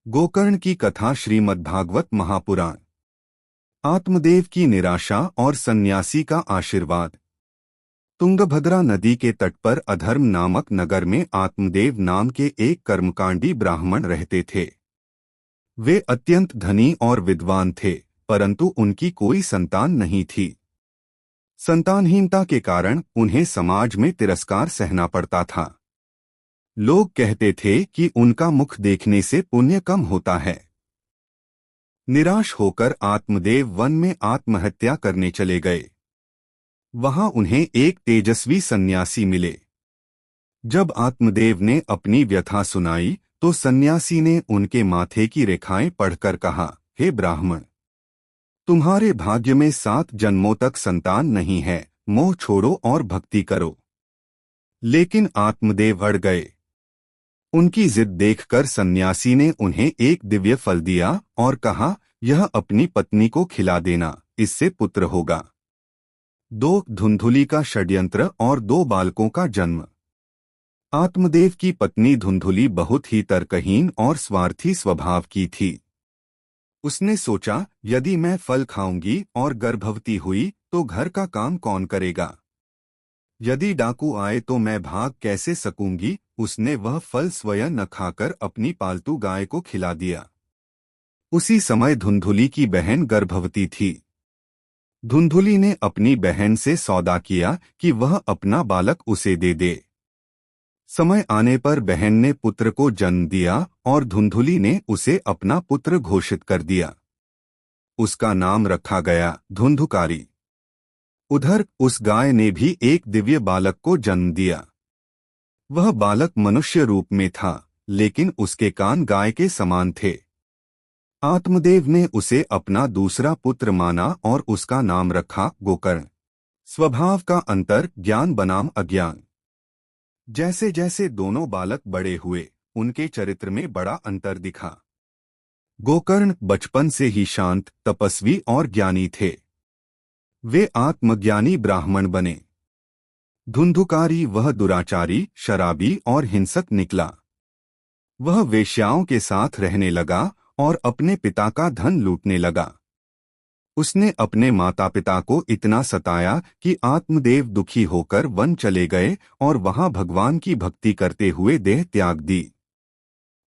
गोकर्ण की कथा श्रीमद्भागवत महापुराण। आत्मदेव की निराशा और सन्यासी का आशीर्वाद। तुंगभद्रा नदी के तट पर अधर्म नामक नगर में आत्मदेव नाम के एक कर्मकांडी ब्राह्मण रहते थे। वे अत्यंत धनी और विद्वान थे, परंतु उनकी कोई संतान नहीं थी। संतानहीनता के कारण उन्हें समाज में तिरस्कार सहना पड़ता था। लोग कहते थे कि उनका मुख देखने से पुण्य कम होता है। निराश होकर आत्मदेव वन में आत्महत्या करने चले गए। वहां उन्हें एक तेजस्वी सन्यासी मिले। जब आत्मदेव ने अपनी व्यथा सुनाई तो सन्यासी ने उनके माथे की रेखाएं पढ़कर कहा, हे ब्राह्मण, तुम्हारे भाग्य में 7 जन्मों तक संतान नहीं है, मोह छोड़ो और भक्ति करो। लेकिन आत्मदेव अड़ गए। उनकी जिद देखकर सन्यासी ने उन्हें एक दिव्य फल दिया और कहा, यह अपनी पत्नी को खिला देना, इससे पुत्र होगा। 2 धुंधुली का षड्यंत्र और 2 बालकों का जन्म। आत्मदेव की पत्नी धुंधुली बहुत ही तर्कहीन और स्वार्थी स्वभाव की थी। उसने सोचा, यदि मैं फल खाऊंगी और गर्भवती हुई तो घर का काम कौन करेगा? यदि डाकू आए तो मैं भाग कैसे सकूंगी? उसने वह फल स्वयं न खाकर अपनी पालतू गाय को खिला दिया। उसी समय धुंधुली की बहन गर्भवती थी। धुंधुली ने अपनी बहन से सौदा किया कि वह अपना बालक उसे दे दे। समय आने पर बहन ने पुत्र को जन्म दिया और धुंधुली ने उसे अपना पुत्र घोषित कर दिया। उसका नाम रखा गया धुंधुकारी। उधर उस गाय ने भी एक दिव्य बालक को जन्म दिया। वह बालक मनुष्य रूप में था, लेकिन उसके कान गाय के समान थे। आत्मदेव ने उसे अपना दूसरा पुत्र माना और उसका नाम रखा गोकर्ण। स्वभाव का अंतर, ज्ञान बनाम अज्ञान। जैसे जैसे दोनों बालक बड़े हुए, उनके चरित्र में बड़ा अंतर दिखा। गोकर्ण बचपन से ही शांत, तपस्वी और ज्ञानी थे। वे आत्मज्ञानी ब्राह्मण बने। धुंधुकारी वह दुराचारी, शराबी और हिंसक निकला। वह वेश्याओं के साथ रहने लगा और अपने पिता का धन लूटने लगा। उसने अपने माता पिता को इतना सताया कि आत्मदेव दुखी होकर वन चले गए और वहां भगवान की भक्ति करते हुए देह त्याग दी।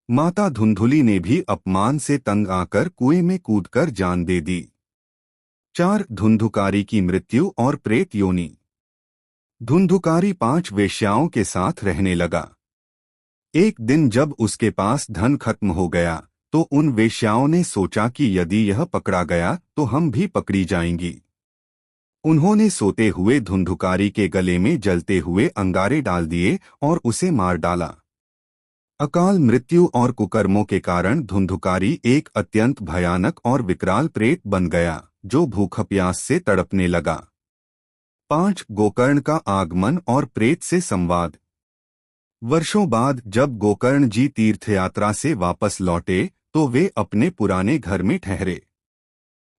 माता धुंधुली ने भी अपमान से तंग आकर कुएं में कूदकर जान दे दी। 4 धुंधुकारी की मृत्यु और प्रेत योनि। धुंधुकारी 5 वेश्याओं के साथ रहने लगा। एक दिन जब उसके पास धन खत्म हो गया तो उन वेश्याओं ने सोचा कि यदि यह पकड़ा गया तो हम भी पकड़ी जाएंगी। उन्होंने सोते हुए धुंधुकारी के गले में जलते हुए अंगारे डाल दिए और उसे मार डाला। अकाल मृत्यु और कुकर्मों के कारण धुंधुकारी एक अत्यंत भयानक और विकराल प्रेत बन गया, जो भूख प्यास से तड़पने लगा। 5 गोकर्ण का आगमन और प्रेत से संवाद। वर्षों बाद जब गोकर्ण जी तीर्थयात्रा से वापस लौटे तो वे अपने पुराने घर में ठहरे।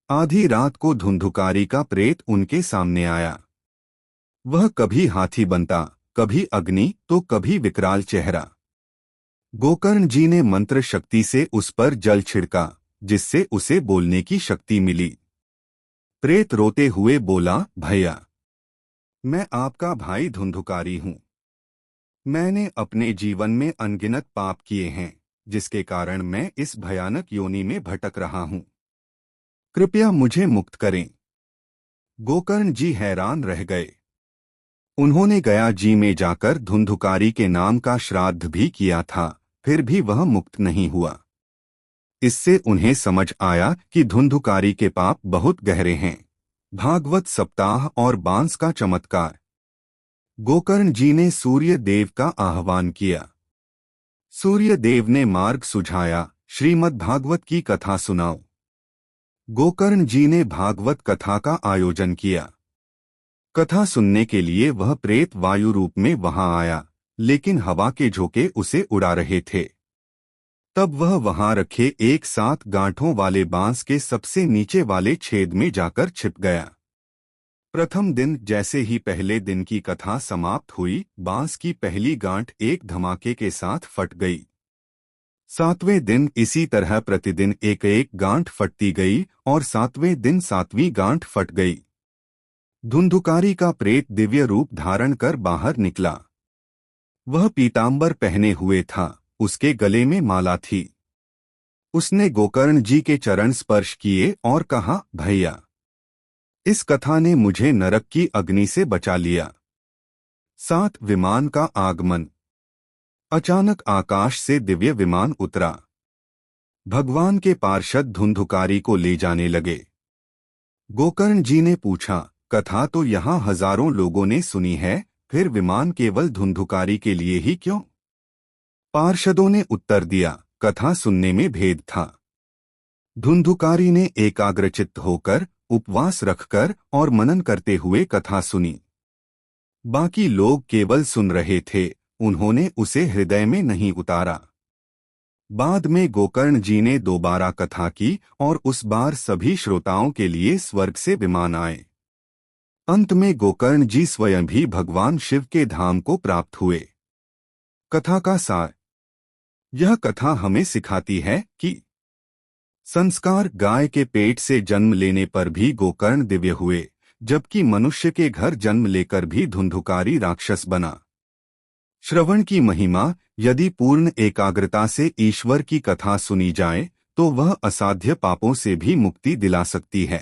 आधी रात को धुंधुकारी का प्रेत उनके सामने आया। वह कभी हाथी बनता, कभी अग्नि तो कभी विकराल चेहरा। गोकर्ण जी ने मंत्र शक्ति से उस पर जल छिड़का, जिससे उसे बोलने की शक्ति मिली। प्रेत रोते हुए बोला, भैया, मैं आपका भाई धुंधुकारी हूँ। मैंने अपने जीवन में अनगिनत पाप किए हैं, जिसके कारण मैं इस भयानक योनि में भटक रहा हूँ। कृपया मुझे मुक्त करें। गोकर्ण जी हैरान रह गए। उन्होंने गया जी में जाकर धुंधुकारी के नाम का श्राद्ध भी किया था, फिर भी वह मुक्त नहीं हुआ। इससे उन्हें समझ आया कि धुंधुकारी के पाप बहुत गहरे हैं। भागवत सप्ताह और बांस का चमत्कार। गोकर्ण जी ने सूर्य देव का आह्वान किया। सूर्य देव ने मार्ग सुझाया, श्रीमद्भागवत की कथा सुनाओ। गोकर्ण जी ने भागवत कथा का आयोजन किया। कथा सुनने के लिए वह प्रेत वायु रूप में वहां आया, लेकिन हवा के झोंके उसे उड़ा रहे थे। तब वह वहां रखे एक 7 गांठों वाले बांस के सबसे नीचे वाले छेद में जाकर छिप गया। प्रथम दिन जैसे ही पहले दिन की कथा समाप्त हुई, बांस की पहली गांठ एक धमाके के साथ फट गई। 7वें दिन इसी तरह प्रतिदिन एक एक गांठ फटती गई और 7वें दिन 7वीं गांठ फट गई। धुंधुकारी का प्रेत दिव्य रूप धारण कर बाहर निकला। वह पीतांबर पहने हुए था, उसके गले में माला थी। उसने गोकर्ण जी के चरण स्पर्श किए और कहा, भैया, इस कथा ने मुझे नरक की अग्नि से बचा लिया। 7 विमान का आगमन। अचानक आकाश से दिव्य विमान उतरा। भगवान के पार्षद धुंधुकारी को ले जाने लगे। गोकर्ण जी ने पूछा, कथा तो यहाँ हजारों लोगों ने सुनी है, फिर विमान केवल धुंधुकारी के लिए ही क्यों? पार्षदों ने उत्तर दिया, कथा सुनने में भेद था। धुंधुकारी ने एकाग्रचित्त होकर, उपवास रखकर और मनन करते हुए कथा सुनी। बाकी लोग केवल सुन रहे थे, उन्होंने उसे हृदय में नहीं उतारा। बाद में गोकर्ण जी ने दोबारा कथा की और उस बार सभी श्रोताओं के लिए स्वर्ग से विमान आए। अंत में गोकर्ण जी स्वयं भी भगवान शिव के धाम को प्राप्त हुए। कथा का सार। यह कथा हमें सिखाती है कि संस्कार गाय के पेट से जन्म लेने पर भी गोकर्ण दिव्य हुए, जबकि मनुष्य के घर जन्म लेकर भी धुंधुकारी राक्षस बना। श्रवण की महिमा। यदि पूर्ण एकाग्रता से ईश्वर की कथा सुनी जाए तो वह असाध्य पापों से भी मुक्ति दिला सकती है।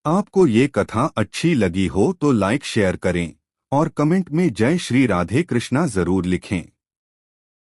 आपको ये कथा अच्छी लगी हो तो लाइक शेयर करें और कमेंट में जय श्री राधे कृष्णा जरूर लिखें।